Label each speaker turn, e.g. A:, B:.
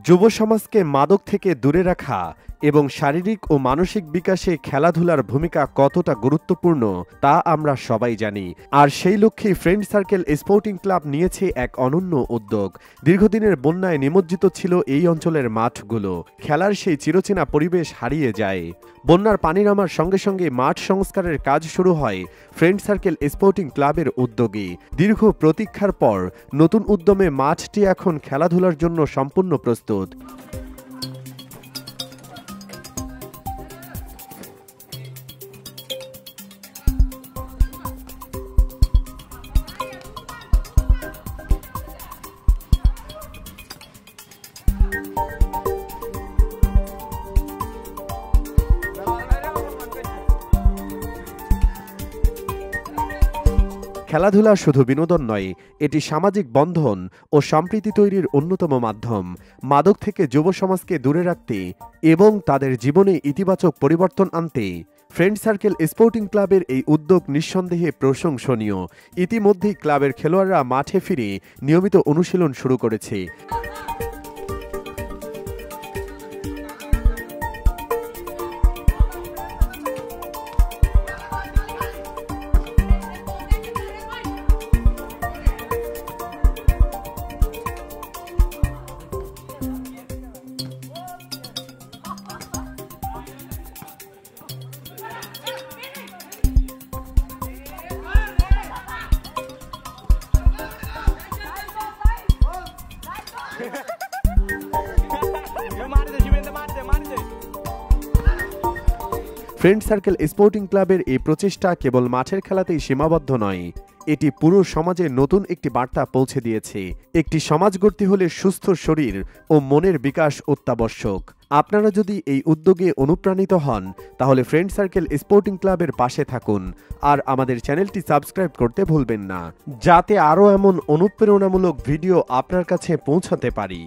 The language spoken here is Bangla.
A: যুব সমাজকে মাদক থেকে দূরে রাখা এবং শারীরিক ও মানসিক বিকাশে খেলাধুলার ভূমিকা কতটা গুরুত্বপূর্ণ তা আমরা সবাই জানি। আর সেই লক্ষ্যেই ফ্রেন্ড সার্কেল স্পোর্টিং ক্লাব নিয়েছে এক অনন্য উদ্যোগ। দীর্ঘদিনের বন্যায় নিমজ্জিত ছিল এই অঞ্চলের মাঠগুলো। খেলার সেই চিরচেনা পরিবেশ হারিয়ে যায়। বন্যার পানি নামার সঙ্গে সঙ্গে মাঠ সংস্কারের কাজ শুরু হয় ফ্রেন্ড সার্কেল স্পোর্টিং ক্লাবের উদ্যোগে। দীর্ঘ প্রতীক্ষার পর নতুন উদ্যমে মাঠটি এখন খেলাধুলার জন্য সম্পূর্ণ প্রস্তুত। খেলাধুলা শুধু বিনোদন নয়, এটি সামাজিক বন্ধন ও সম্প্রীতি তৈরির অন্যতম মাধ্যম। মাদক থেকে যুব সমাজকে দূরে রাখতে এবং তাদের জীবনে ইতিবাচক পরিবর্তন আনতে ফ্রেন্ড সার্কেল স্পোর্টিং ক্লাবের এই উদ্যোগ নিঃসন্দেহে প্রশংসনীয়। ইতিমধ্যেই ক্লাবের খেলোয়াড়রা মাঠে ফিরে নিয়মিত অনুশীলন শুরু করেছে। ফ্রেন্ড সার্কেল স্পোর্টিং ক্লাবের এই প্রচেষ্টা কেবল মাঠের খেলাতেই সীমাবদ্ধ নয়, এটি পুরো সমাজে নতুন একটি বার্তা পৌঁছে দিয়েছে। একটি সমাজ গড়তে হলে সুস্থ শরীর ও মনের বিকাশ অত্যাবশ্যক। আপনারা যদি এই উদ্যোগে অনুপ্রাণিত হন তাহলে ফ্রেন্ড সার্কেল স্পোর্টিং ক্লাবের পাশে থাকুন আর আমাদের চ্যানেলটি সাবস্ক্রাইব করতে ভুলবেন না, যাতে আরও এমন অনুপ্রেরণামূলক ভিডিও আপনার কাছে পৌঁছাতে পারি।